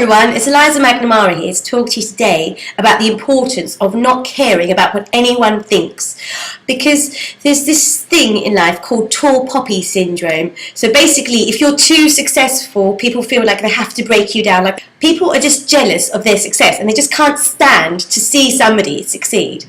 everyone, it's Eliza McNamara here to talk to you today about the importance of not caring about what anyone thinks, because there's this thing in life called tall poppy syndrome. So basically, if you're too successful, people feel like they have to break you down. Like, people are just jealous of their success and they just can't stand to see somebody succeed,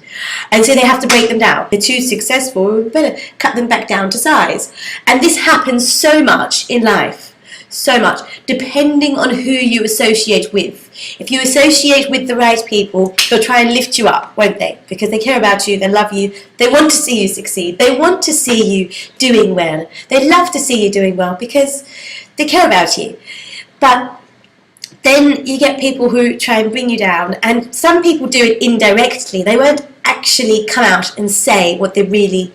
and so they have to break them down. They're too successful, we better cut them back down to size. And this happens so much in life. So much, depending on who you associate with. If you associate with the right people, they'll try and lift you up, won't they? Because they care about you, they love you, they want to see you succeed, they want to see you doing well. They love to see you doing well because they care about you. But then you get people who try and bring you down, and some people do it indirectly. They won't actually come out and say what they really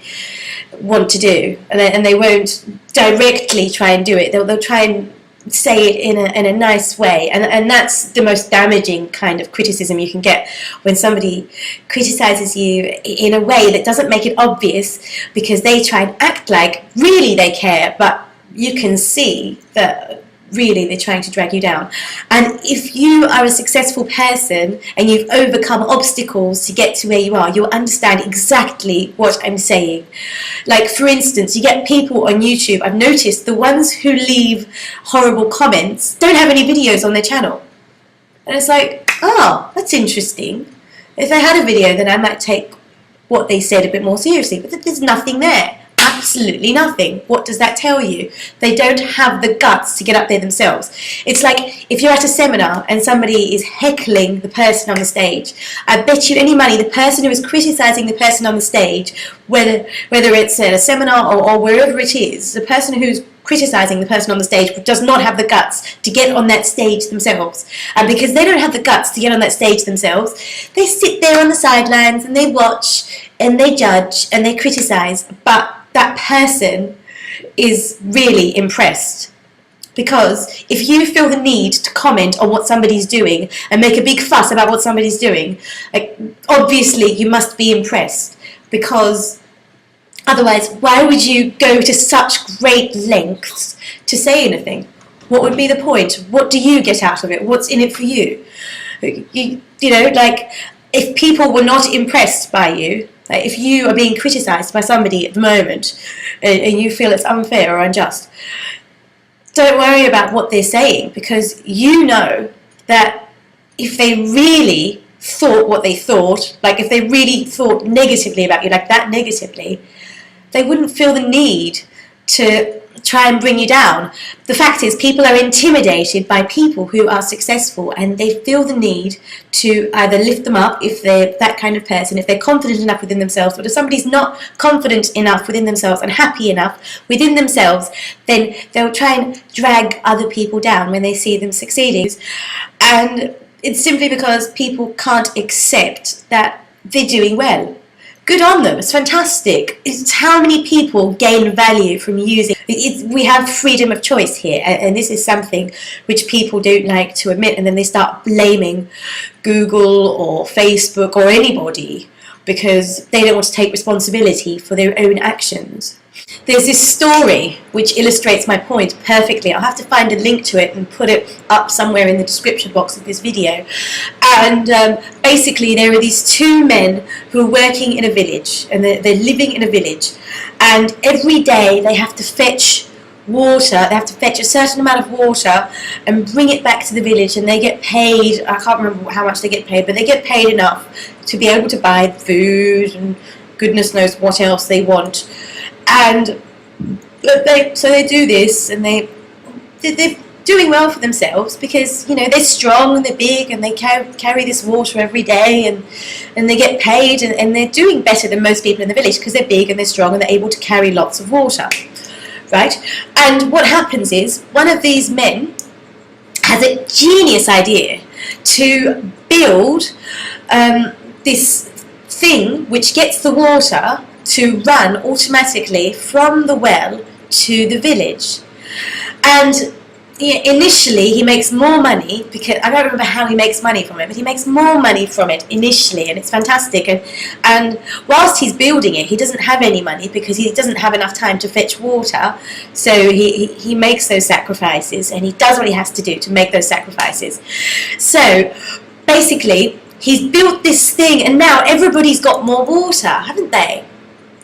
want to do, and they won't directly try and do it. They'll try and say it in a nice way, and that's the most damaging kind of criticism you can get, when somebody criticizes you in a way that doesn't make it obvious, because they try and act like really they care, but you can see that really they're trying to drag you down. And if you are a successful person and you've overcome obstacles to get to where you are, you'll understand exactly what I'm saying. Like, for instance, you get people on YouTube, I've noticed the ones who leave horrible comments don't have any videos on their channel. And it's like, oh, that's interesting. If I had a video, then I might take what they said a bit more seriously, but there's nothing there. Absolutely nothing. What does that tell you? They don't have the guts to get up there themselves. It's like if you're at a seminar and somebody is heckling the person on the stage. I bet you any money the person who is criticizing the person on the stage, whether it's at a seminar or wherever it is, the person who's criticizing the person on the stage does not have the guts to get on that stage themselves. And because they don't have the guts to get on that stage themselves, they sit there on the sidelines and they watch and they judge and they criticize. But that person is really impressed. Because if you feel the need to comment on what somebody's doing and make a big fuss about what somebody's doing, like, obviously you must be impressed, because otherwise why would you go to such great lengths to say anything? What would be the point? What do you get out of it? What's in it for you? You know, like, if people were not impressed by you, like if you are being criticised by somebody at the moment and you feel it's unfair or unjust, don't worry about what they're saying, because you know that if they really thought what they thought, like if they really thought negatively about you, like that negatively, they wouldn't feel the need to try and bring you down. The fact is, people are intimidated by people who are successful, and they feel the need to either lift them up if they're that kind of person, if they're confident enough within themselves. But if somebody's not confident enough within themselves and happy enough within themselves, then they'll try and drag other people down when they see them succeeding. And it's simply because people can't accept that they're doing well. Good on them, it's fantastic. It's how many people gain value from using it. We have freedom of choice here, and this is something which people don't like to admit, and then they start blaming Google or Facebook or anybody because they don't want to take responsibility for their own actions. There's this story which illustrates my point perfectly. I'll have to find a link to it and put it up somewhere in the description box of this video. And basically there are these two men who are working in a village, and they're living in a village, and every day they have to fetch water, they have to fetch a certain amount of water and bring it back to the village, and they get paid, I can't remember how much they get paid, but they get paid enough to be able to buy food and goodness knows what else they want. And so they do this, and they're doing well for themselves, because, you know, they're strong and they're big and they carry this water every day, and they get paid, and they're doing better than most people in the village because they're big and they're strong and they're able to carry lots of water, right? And what happens is, one of these men has a genius idea to build this thing which gets the water to run automatically from the well to the village. And Yeah, initially he makes more money, because I don't remember how he makes money from it, but he makes more money from it initially, and it's fantastic. And whilst he's building it, he doesn't have any money because he doesn't have enough time to fetch water. So he makes those sacrifices, and he does what he has to do to make those sacrifices. So basically, he's built this thing, and now everybody's got more water, haven't they?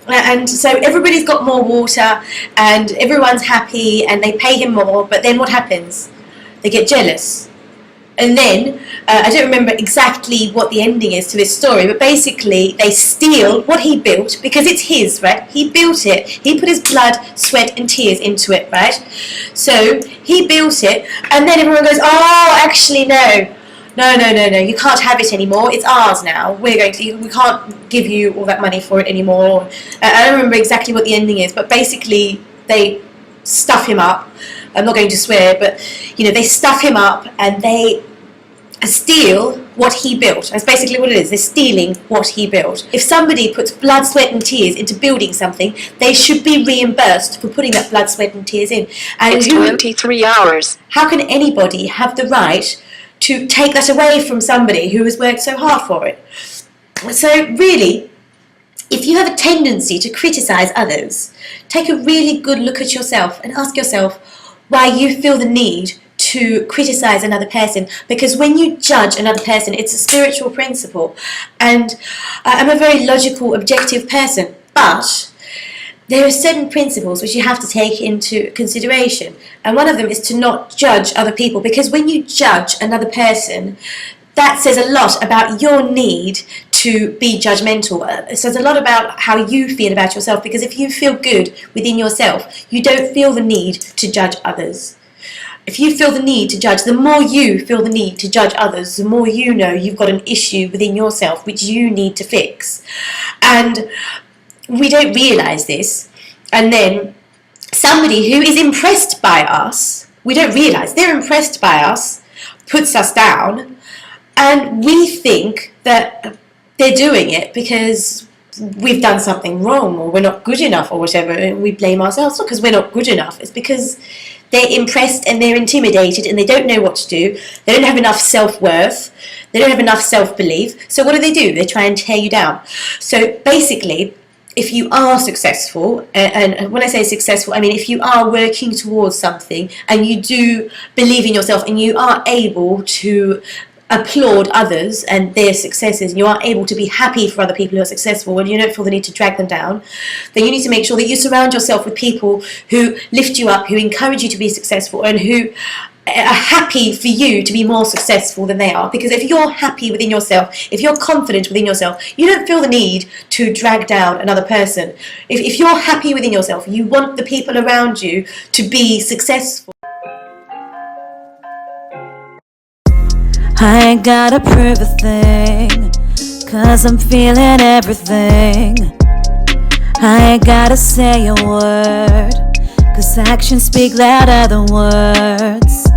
And so everybody's got more water and everyone's happy and they pay him more, but then what happens? They get jealous. And then, I don't remember exactly what the ending is to this story, but basically they steal what he built, because it's his, right? He built it. He put his blood, sweat and tears into it, right? So he built it, and then everyone goes, oh, actually no. No, you can't have it anymore. It's ours now. We can't give you all that money for it anymore. I don't remember exactly what the ending is, but basically they stuff him up. I'm not going to swear, but they stuff him up and they steal what he built. That's basically what it is. They're stealing what he built. If somebody puts blood, sweat and tears into building something, they should be reimbursed for putting that blood, sweat and tears in. And it's 23 hours. How can anybody have the right to take that away from somebody who has worked so hard for it? So really, if you have a tendency to criticize others, take a really good look at yourself and ask yourself why you feel the need to criticize another person. Because when you judge another person, it's a spiritual principle, and I'm a very logical, objective person, but there are certain principles which you have to take into consideration, and one of them is to not judge other people, because when you judge another person, that says a lot about your need to be judgmental. It says a lot about how you feel about yourself, because if you feel good within yourself, you don't feel the need to judge others. If you feel the need to judge, the more you feel the need to judge others, the more you know you've got an issue within yourself which you need to fix. And we don't realise this, and then somebody who is impressed by us, we don't realise they're impressed by us, puts us down, and we think that they're doing it because we've done something wrong or we're not good enough or whatever, and we blame ourselves. Not because we're not good enough, it's because they're impressed and they're intimidated and they don't know what to do. They don't have enough self-worth. They don't have enough self-belief. So what do? They try and tear you down. So basically, if you are successful, and when I say successful, I mean if you are working towards something and you do believe in yourself and you are able to applaud others and their successes, and you are able to be happy for other people who are successful and you don't feel the need to drag them down, then you need to make sure that you surround yourself with people who lift you up, who encourage you to be successful, and who are happy for you to be more successful than they are. Because if you're happy within yourself, if you're confident within yourself, you don't feel the need to drag down another person. If you're happy within yourself, you want the people around you to be successful. I ain't gotta prove a thing, 'cause I'm feeling everything. I ain't gotta say a word, 'cause actions speak louder than words.